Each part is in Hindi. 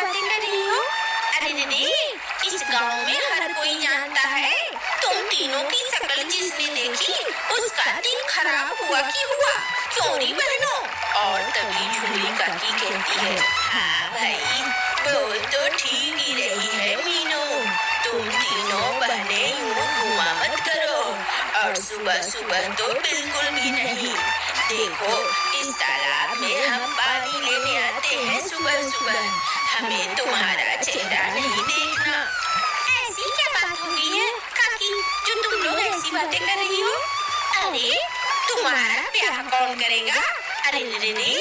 बातें कर रही हो? अरे दीदी, इस गांव में हर कोई जानता है तुम तीनों की शक्ल जिसने देखी उसका दिन खराब हुआ कि हुआ, क्यों नहीं बहनों? और तभी झुमरी काकी कहती है, हाँ भाई, बोल तो ठीक ही रही है मीनू, तुम तीनों बहनें यूं घुमा मत करो, और सुबह सुबह तो बिल्कुल भी नहीं। देखो, इस तालाब में हम पानी लेने आते हैं सुबह सुबह, हमें तुम्हारा चेहरा नहीं देखना। ऐसी क्या बात हो गई है काकी जो तुम लोग ऐसी बातें कर रही हो? अरे तुम्हारा ब्याह कौन करेगा? अरे दीदी,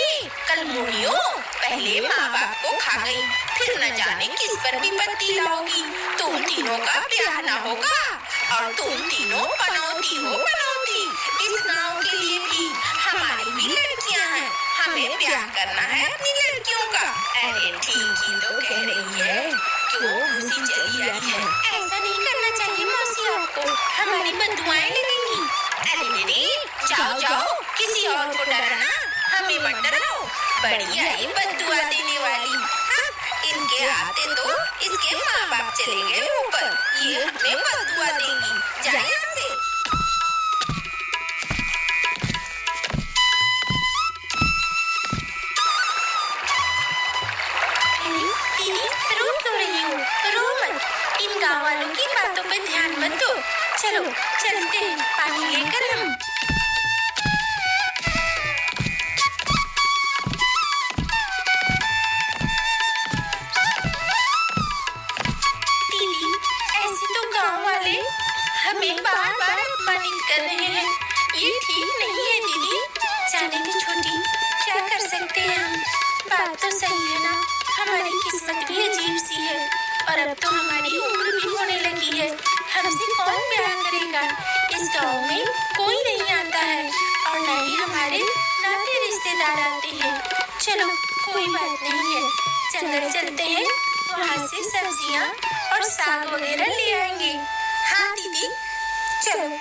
कल मुड़ियो पहले माँ बाप को खा गई, फिर न जाने किस पर विपत्ति लाओगी। तुम तीनों का ब्याह न होगा, और तुम तीनों पनौती हो पनौती। इस गांव के लिए भी हमारी भी लड़कियां हैं, हमें ब्याह करना है अपनी लड़कियों का। अरे ठीक ही तो कह रही है, क्यों खुशी चली आ रही है? ऐसा नहीं करना चाहिए मौसी, आपको हमारी बदुआएं लगेंगी। अरे दीदी, जाओ जाओ, किसी और को डराना, हमें मत डराओ, बढ़िया ये बदुआ देने वाली। हाँ, इनके आते तो इसके माँ बाप चले गए ऊपर, ये हमें बदुआ देंगी। जाए यहाँ से। दीदी, रो क्यों रही हो? रो मत, इन गाँव वालों की बातों पे ध्यान मत दो। चलो चलते हैं पानी लेकर हम। दीदी, ऐसे तो गाँव वाले हमें बार बार अपमानित कर रहे हैं, ये ठीक नहीं है दीदी। जाने की छोटी, क्या कर सकते हैं हम? बात तो सही है ना, हमारी किस्मत भी अजीब सी है, और अब तो हमारी उम्र भी होने लगी है, हमसे कौन प्यार करेगा? इस गांव में कोई नहीं आता है, और न ही हमारे नाते रिश्तेदार आते हैं। चलो कोई बात नहीं है, जंगल चलते हैं, वहाँ से सब्जियाँ और साग वगैरह ले आएंगे। हाँ दीदी, चलो।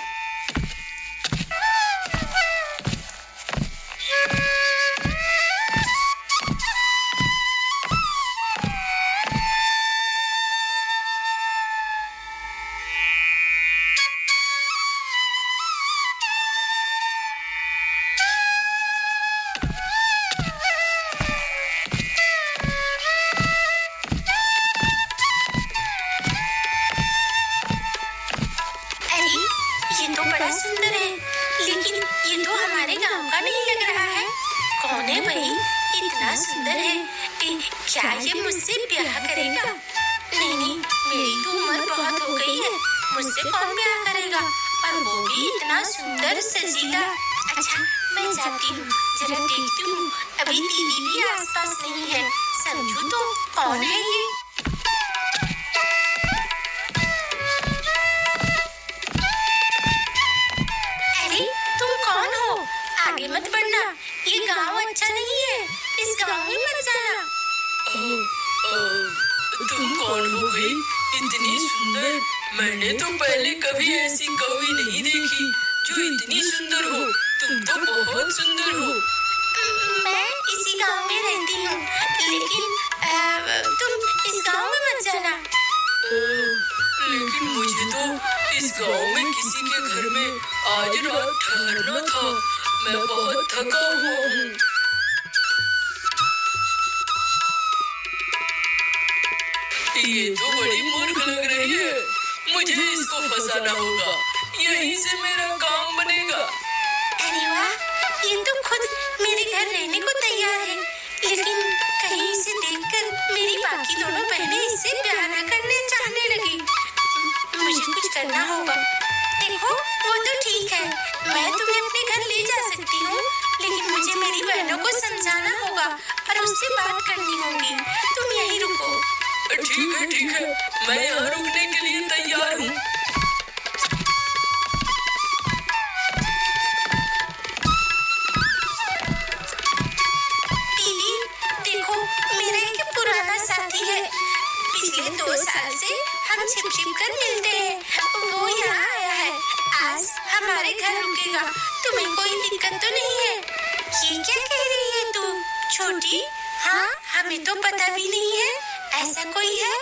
ये तो बड़ा सुंदर है, लेकिन ये तो हमारे गांव का नहीं लग रहा है। कौन है भाई, इतना सुंदर है? क्या ये मुझसे ब्याह करेगा? नहीं नहीं, मेरी तो उम्र बहुत हो गई है, मुझसे कौन ब्याह करेगा, और वो भी इतना सुंदर सजीला। अच्छा, मैं जाती हूँ, जरा देखती हूँ, अभी दीदी भी आसपास नहीं है, समझू तो कौन है ये। आगे मत बढ़ना, ये गांव अच्छा नहीं है, इस गांव में मत जाना। तुम कौन हो भाई, इतनी सुंदर? मैंने तो पहले कभी ऐसी कौवी नहीं देखी जो इतनी सुंदर हो। तुम तो बहुत सुंदर हो। मैं इसी गांव में रहती हूँ, लेकिन तुम इस गांव में मत जाना। लेकिन मुझे तो इस गांव में किसी के घर में आज रात ठहरना था, मैं बहुत थका हुआ हूँ। ये तो बड़ी मूर्ख लग रही है, मुझे इसको फंसाना होगा, यहीं से मेरा काम बनेगा। अरे वाह, ये तो खुद मेरे घर रहने को तैयार है, लेकिन कहीं इसे देखकर मेरी बाकी दोनों बहनें इससे प्यार न करने चाहने लगी। मुझे कुछ करना होगा। देखो, वो तो ठीक है, मैं तुम्हें अपने घर ले जा सकती हूँ, लेकिन मुझे मेरी बहनों को समझाना होगा और उससे बात करनी होगी। तुम यहीं रुको। ठीक है, मैं यहाँ रुकने के लिए तैयार हूँ। दीदी, देखो, मेरा एक पुराना साथी है, पिछले 2 साल से हम छिप कर मिलते हैं, वो यहाँ आया है, आज हमारे घर रुकेगा। तुम्हें कोई दिक्कत तो नहीं है? ये क्या कह रही है तू छोटी? हाँ, हमें तो पता भी नहीं है, ऐसा कोई है?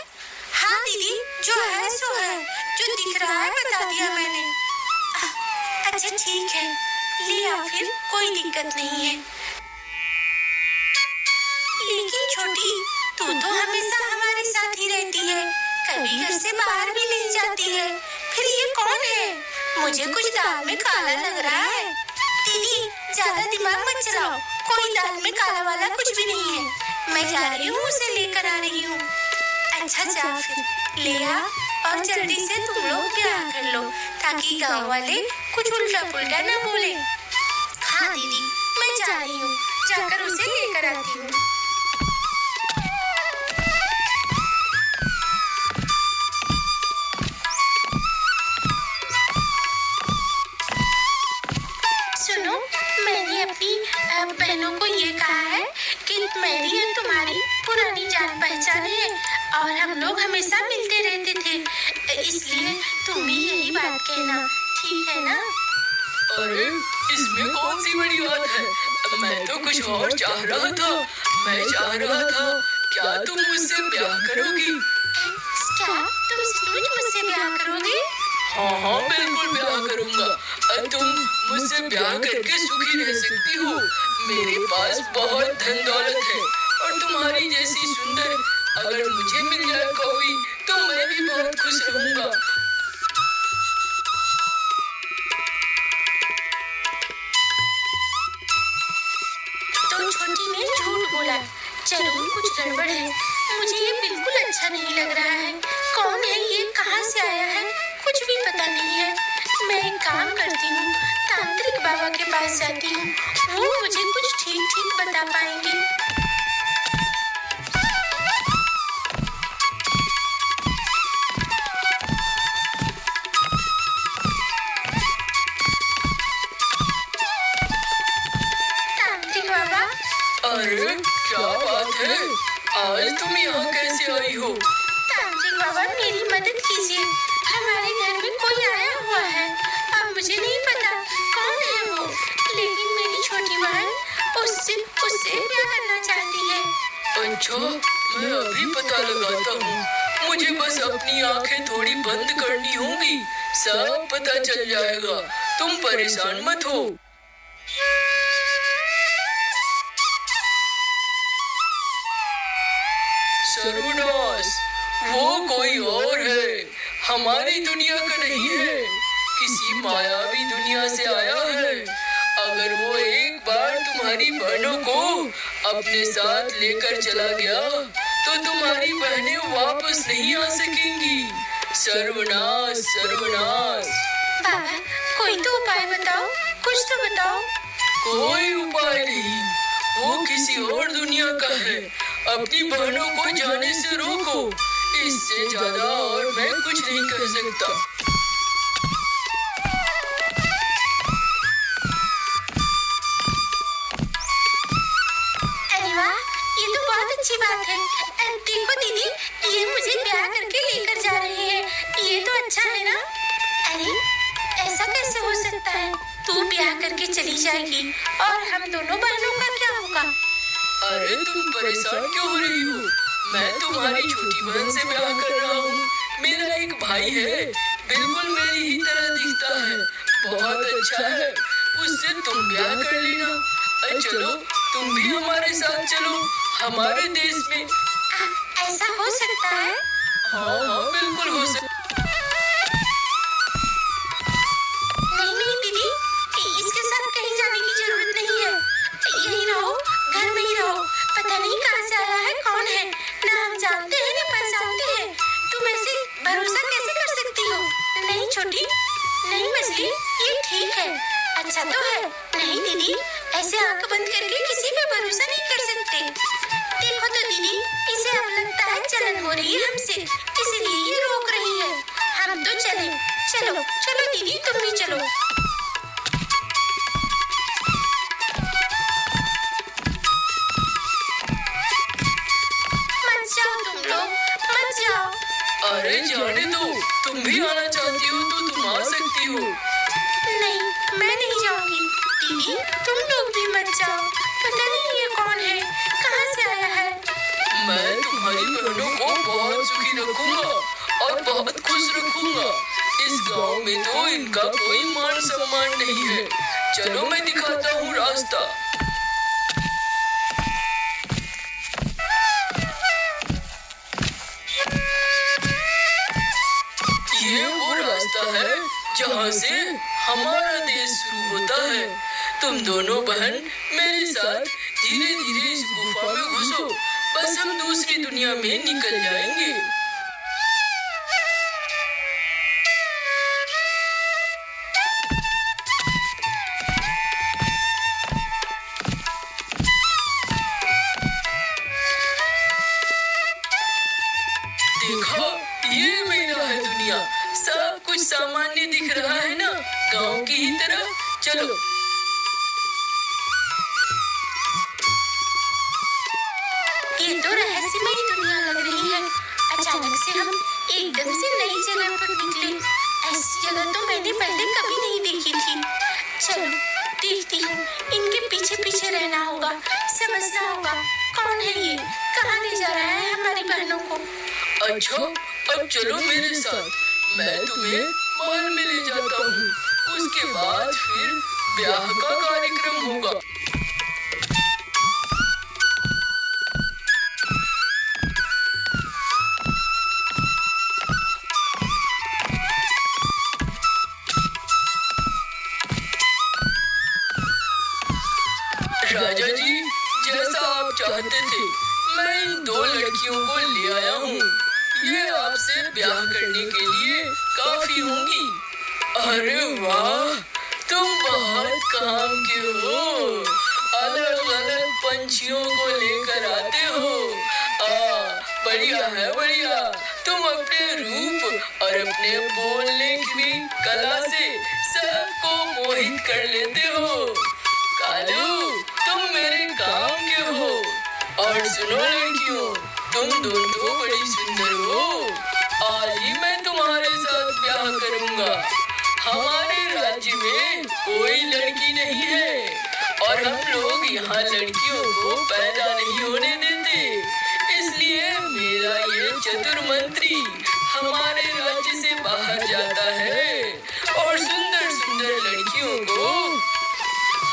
हाँ दीदी, जो है सो है, जो दिख रहा है बता दिया मैंने। अच्छा ठीक है, ले आ फिर, कोई दिक्कत नहीं है। लेकिन छोटी, तू तो हमेशा हमारे साथ ही रहती है, कभी घर से बाहर भी नहीं जाती है, फिर ये कौन है? मुझे कुछ दाल में काला लग रहा है। दीदी ज्यादा दिमाग मत चलाओ, कोई दाल में काला वाला कुछ भी नहीं है। मैं जा रही हूँ, उसे लेकर आ रही हूँ। अच्छा जा फिर, ले आ और जल्दी से तुम लोग ब्याह कर लो, ताकि गांव वाले कुछ उल्टा पुल्टा न बोले। हाँ दीदी, मैं जा रही हूँ, जाकर उसे लेकर आती हूँ। सुनो, मैंने अपनी बहनों को ये कहा है कि मेरी और तुम्हारी पुरानी जान पहचान है और हम लोग हमेशा मिलते रहते थे, इसलिए तुम भी यही बात कहना, ठीक है ना? अरे इसमें कौन सी बड़ी बात है? मैं तो कुछ और चाह रहा था। मैं चाह रहा था, क्या तुम मुझसे ब्याह करोगी? क्या तुम सचमुच मुझसे ब्याह करोगे? हाँ हाँ बिल्कुल ब्याह करूंगा। तुम मुझसे ब्याह करके सुखी रह सकती हो। मेरे पास बहुत धन दौलत है और तुम्हारी जैसी सुंदर अगर मुझे मिल जाए कोई, तो मैं भी बहुत खुश रहूंगा। तो छोटी ने झूठ बोला, जरूर कुछ गड़बड़ है। मुझे ये बिल्कुल अच्छा नहीं लग रहा है। कौन है ये, कहाँ से आया है, कुछ भी पता नहीं है। मैं एक काम करती हूँ, तांत्रिक बाबा के पास जाती हूँ, वो मुझे कुछ ठीक ठीक बता पाएंगे। तांत्रिक बाबा। अरे क्या बात है, आज तुम यहाँ कैसे आई हो? तांत्रिक बाबा मेरी मदद कीजिए, हमारे घर में कोई आया हुआ है। अब मुझे नहीं पता कौन है वो, लेकिन मेरी छोटी बहन उससे प्यार करना चाहती है। अच्छा, मैं अभी पता लगाता हूँ। मुझे बस अपनी आंखें थोड़ी बंद करनी होंगी, सब पता चल जाएगा। तुम परेशान मत हो। सर्वनाश, वो कोई और है, हमारी दुनिया का नहीं है, किसी मायावी दुनिया से आया है। अगर वो एक बार तुम्हारी बहनों को अपने साथ लेकर चला गया, तो तुम्हारी बहनें वापस नहीं आ सकेंगी। सर्वनाश सर्वनाश। बाबा कोई तो उपाय बताओ, कुछ तो बताओ। कोई उपाय नहीं, वो किसी और दुनिया का है। अपनी बहनों को जाने से रोको, इससे ज्यादा और मैं कुछ नहीं कर सकता। अरे वाह, ये तो बहुत अच्छी बात है। देखो दीदी, ये मुझे ब्याह करके लेकर जा रहे हैं, ये तो अच्छा है ना? अरे ऐसा कैसे हो सकता है? तू ब्याह करके चली जाएगी और हम दोनों बहनों का क्या होगा? अरे तुम परेशान क्यों हो रही हो? मैं तुम्हारी छोटी बहन से ब्याह कर रहा हूँ। मेरा एक भाई है, बिल्कुल मेरी ही तरह दिखता है, बहुत अच्छा है, उससे तुम ब्याह कर लेना। चलो तुम भी हमारे साथ चलो, हमारे देश में। ऐसा हो सकता है? हाँ हाँ बिल्कुल हो सकता। नहीं नहीं दीदी, इसके साथ कहीं जाने की जरूरत नहीं है, यहीं रहो, घर में ही रहो। पता नहीं कहाँ से आया है, कौन है, ना हम जानते हैं ना पहचानते हैं। तुम ऐसे भरोसा कैसे कर सकती हो? नहीं छोटी, नहीं मछली, ये ठीक है, अच्छा तो है। नहीं दीदी, ऐसे आंख बंद करके किसी पे भरोसा नहीं कर सकते। देखो तो दीदी, इसे अब लगता है जलन हो रही है हमसे, इसलिए ये रोक रही है। हम तो चले, चलो चलो दीदी, तुम भी चलो। मत जाओ तुम लोग, मत जाओ। अरे जाने दो, तुम भी आना चाहती हो तो तुम आ सकती हो। नहीं, मैं नहीं जाऊंगी। दीदी तुम लोग भी मत जाओ, पता नहीं ये कौन है, कहाँ से आया है। मैं तुम्हारी बहनों को खुश रखूंगा। इस गांव में तो इनका कोई मान सम्मान नहीं है। चलो मैं दिखाता हूँ रास्ता। ये वो रास्ता है जहाँ से हमारा देश शुरू होता है। तुम दोनों बहन मेरे साथ धीरे धीरे इस गुफा में घुसो। बस हम दूसरी दुनिया में निकल जाएंगे। देखो, ये मेरा है दुनिया। सब कुछ सामान्य दिख रहा है ना, गांव की ही तरह। चलो। ये तो रहस्यमयी दुनिया लग रही है। अचानक से हम एकदम से नई जगह पर निकले। ऐसी जगह तो मैंने पहले कभी नहीं देखी थी। चलो देखती हूँ, इनके पीछे पीछे रहना होगा, समझना होगा कौन है ये, कहाँ ले जा रहा है हमारी बहनों को। अच्छा, अब चलो मेरे साथ। मैं तुम्हें महल में ले जाता हूँ। उसके बाद फिर ब्याह का कार्यक्रम होगा। राजा जी, जैसा आप चाहते थे, मैं इन दो लड़कियों को ले आया हूँ। ये आपसे ब्याह करने के लिए काफी होंगी। अरे वाह, तुम बहुत काम के हो। अलग अलग पंछियों को लेकर आते हो। बढ़िया है, बढ़िया। तुम अपने रूप और अपने बोलने की कला से सबको मोहित कर लेते हो। कालू, तुम मेरे काम के हो। और सुनो लड़कियों, तुम दोनों बड़ी सुंदर हो। आज ही मैं तुम्हारे साथ ब्याह करूंगा। हमारे राज्य में कोई लड़की नहीं है और हम लोग यहाँ लड़कियों को पैदा नहीं होने देते। इसलिए मेरा ये चतुर मंत्री हमारे राज्य से बाहर जाता है और सुंदर सुंदर लड़कियों को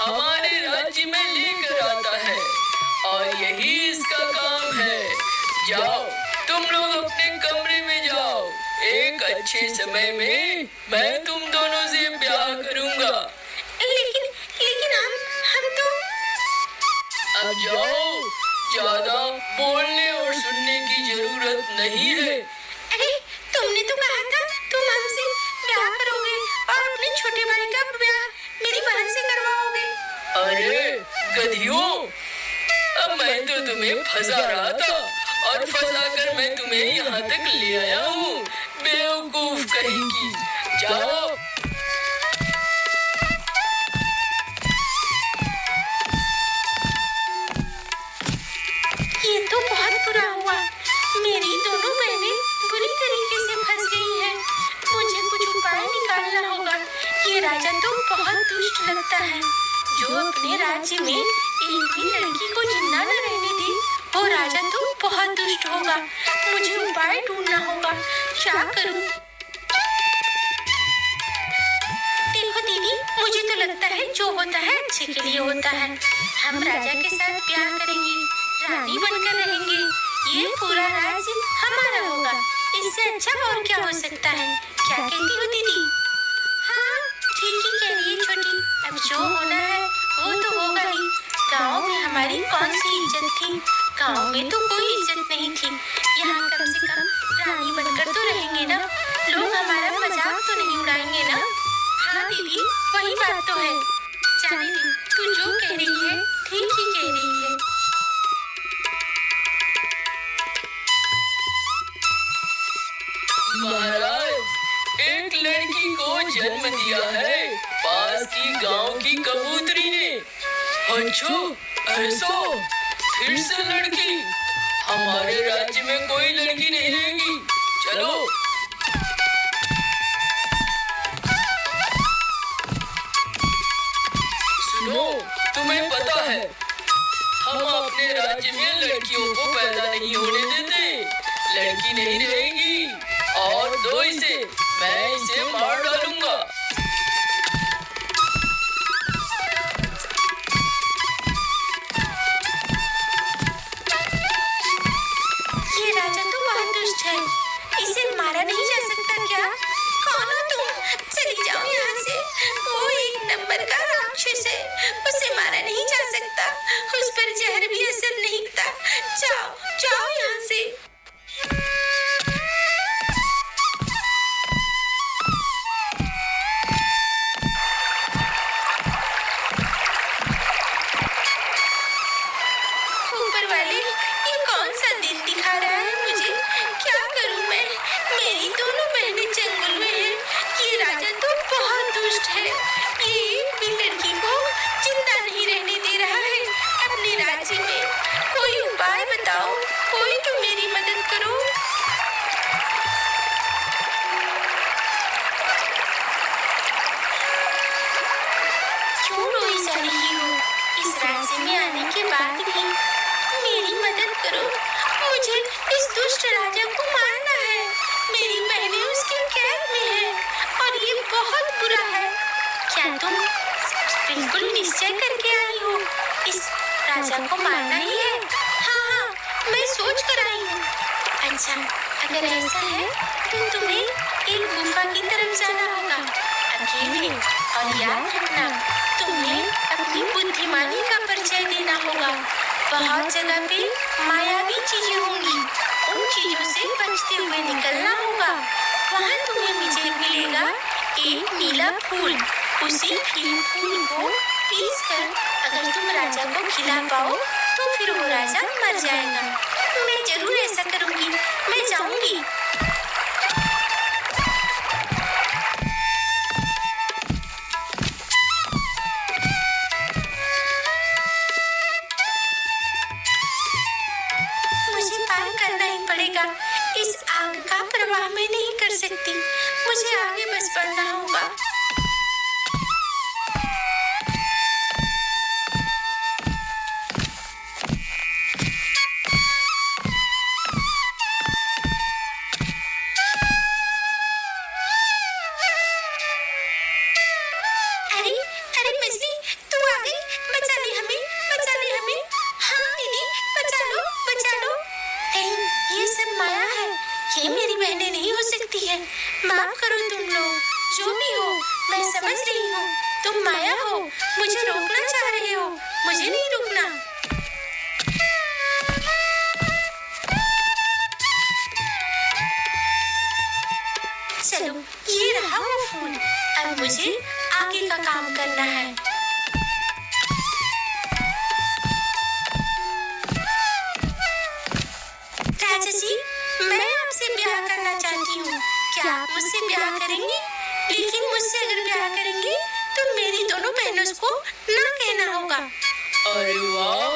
हमारे राज्य में लेकर आता है। और यही इसका काम है। जाओ, तुम लोग अपने कमरे में जाओ। एक अच्छे समय में मैं तुम दोनों से ब्याह करूंगा। लेकिन हम तो। अब जाओ, ज्यादा बोलने और सुनने की जरूरत नहीं है। अरे, तुमने तो कहा था तुम हमसे ब्याह करोगे और अपने छोटे भाई का ब्याह मेरी बहन से करवाओगे। अरे गधियों, अब मैं तो तुम्हें फंसा रहा था और फंसाकर मैं तुम्हें यहाँ तक ले आया हूँ। बेवकूफ कहीं। जाओ। ये तो बहुत बुरा हुआ। मेरी दोनों बहनें बुरी तरीके से फंस गई हैं। मुझे कुछ उपाय निकालना होगा। ये राजा तो बहुत दुष्ट लगता है, जो अपने राज्य में एक भी लड़की को जिंदा न रहने दे। वो राजा तो बहुत दुष्ट होगा। मुझे उपाय ढूंढना होगा। क्या करूं? देखो दीदी, मुझे तो लगता है जो होता है अच्छे के लिए होता है। हम राजा के साथ ब्याह करेंगे, रानी बनकर रहेंगे। ये पूरा राज्य हमारा होगा। इससे अच्छा और क्या हो सकता है? क्या कहती हो दीदी? हाँ, ठीक ही कह रही है छोटी। अब जो होना है वो तो होगा ही। गांव में हमारी कौन सी इज्जत थी? गांव में तो कोई इज्जत नहीं थी। यहाँ कम से कम रानी बनकर तो रहेंगे ना। लोग हमारा मजाक तो नहीं उड़ाएंगे ना। हाँ दीदी, वही बात तो है। जाने दे, तू जो कह रही है ठीक ही कह रही है। महाराज, एक लड़की को जन्म दिया है पास की गांव की कबूतरी ने। अच्छा, ऐसा? फिर से लड़की? हमारे राज्य में कोई लड़की नहीं रहेगी। चलो। सुनो, तुम्हें पता है हम अपने राज्य में लड़कियों को पैदा नहीं होने देते। लड़की नहीं रहेगी और दो इसे, मैं इसे मार डालूंगा। ये राजा तो बहुत दुष्ट है, इसे मारा नहीं जा सकता क्या? कौन हो तुम? चली जाओ यहाँ से। वो एक नंबर का राक्षस है, उसे मारा नहीं जा सकता, उस पर जहर भी असर नहीं करता। जाओ जाओ यहाँ से। ऊपर वाले, ये कौन सा दिन दिखा रहा है मुझे? क्या करूं मैं? मेरी दोनों बहनें जंगल में हैं। ये राजा तो बहुत दुष्ट है, ये एक भी लड़की को जिंदा नहीं रहने दे रहा है अपने राज्य में। कोई उपाय बताओ, कोई तो मेरी मदद करो। क्यों रोई जा रही हो? इस राज्य में आने के बाद भी मेरी मदद करो, मुझे इस दुष्ट राजा को मारना है। मेरी बहनें उसके कैद में हैं और ये बहुत बुरा है। क्या तुम बिल्कुल निश्चय करके आई हो इस राजा को मारना ही है? हाँ हाँ, मैं सोच कर आई हूँ। अच्छा, अगर ऐसा है तो तुम्हें एक गुफा की तरफ जाना होगा, अकेले, और याद रखना तुम्हें अपनी बुद्धिमानी का परिचय देना होगा। बहुत जगह पे मायावी चीजें होंगी, उन चीजों से बचते हुए निकलना होगा। वहाँ तुम्हें मिलेगा एक नीला फूल। उसी फूल को पीसकर अगर तुम राजा को खिला पाओ तो फिर वो राजा मर जाएगा। मैं जरूर ऐसा करूँगी, मैं जाऊँगी। इस आग का प्रवाह मैं नहीं कर सकती, मुझे आगे बस बढ़ना होगा। अरे अरे मछली, तू आ गई, बचा ले हमें, बचा ले हमें। हाँ दीदी, बचा लो, बचा लो। नहीं, ये सब माया है, ये मेरी बहनें नहीं हो सकती है। माफ करो तुम लोग, जो भी हो, मैं समझ रही हूँ तुम माया हो, मुझे रोकना चाह रहे हो, मुझे नहीं रोकना। चलो, ये रहा वो फूल, अब मुझे आगे का काम करना है। राजा जी, मैं आपसे ब्याह करना चाहती हूँ, क्या आप मुझसे ब्याह करेंगे? लेकिन मुझसे अगर ब्याह करेंगे तो मेरी दोनों बहनों को ना कहना होगा। अरे वाह,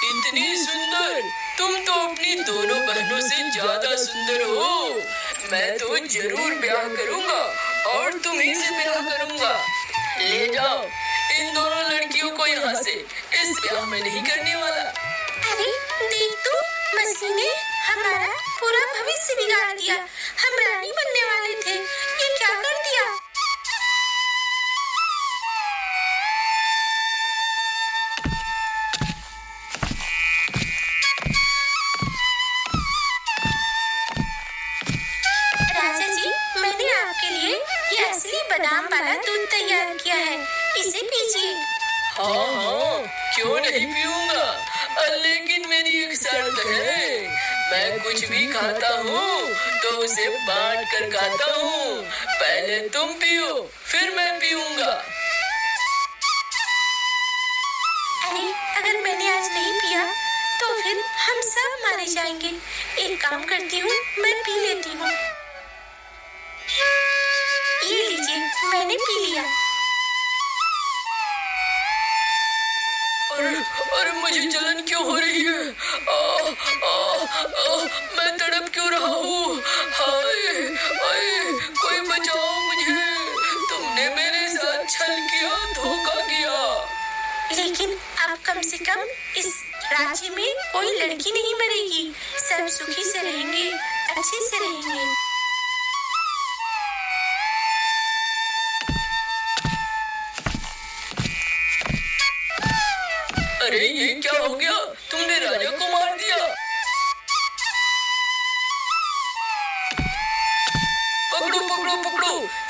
इतनी सुंदर, तुम तो अपनी दोनों बहनों से ज्यादा सुंदर हो। मैं तो जरूर ब्याह करूँगा और तुम्हीं से ब्याह करूँगा। ले जाओ इन दोनों लड़कियों को यहाँ से, इस ब्याह में नहीं करने वाला। अरे देख तो, मछली ने हमारा पूरा भविष्य बिगाड़ दिया। हम रानी बनने वाले थे, ये क्या कर दिया? राजा जी, मैंने आपके लिए ये असली बादाम वाला दूध तैयार किया है, इसे पीजिए। हाँ हाँ, क्यों नहीं पीऊंगा, लेकिन मेरी एक शर्त है। मैं कुछ भी खाता हूँ तो उसे बांट कर खाता हूँ। पहले तुम पियो, फिर मैं पीऊंगा। अरे अगर मैंने आज नहीं पिया तो फिर हम सब मारे जाएंगे। एक काम करती हूँ, मैं पी लेती हूँ। ये लीजिए, मैंने पी लिया। और मुझे जलन क्यों हो रही है? मैं तड़प क्यों रहा हूँ? हाय हाय, कोई बचाओ मुझे, तुमने मेरे साथ छल किया, धोखा किया। लेकिन अब कम से कम इस राज्य में कोई लड़की नहीं मरेगी, सब सुखी से रहेंगे, अच्छे से रहेंगे।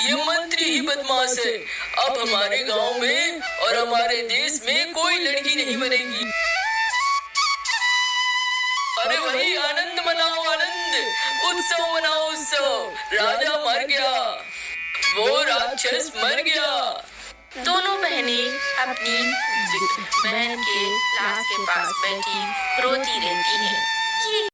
ये मंत्री ही बदमाश है। अब हमारे गांव में और हमारे देश में कोई लड़की नहीं बनेगी। अरे वही आनंद मनाओ, आनंद, उत्सव मनाओ, उत्सव। राजा मर गया, वो राक्षस मर गया। दोनों बहनें अपनी बहन के लाश के पास बैठी रोती रहती हैं। ये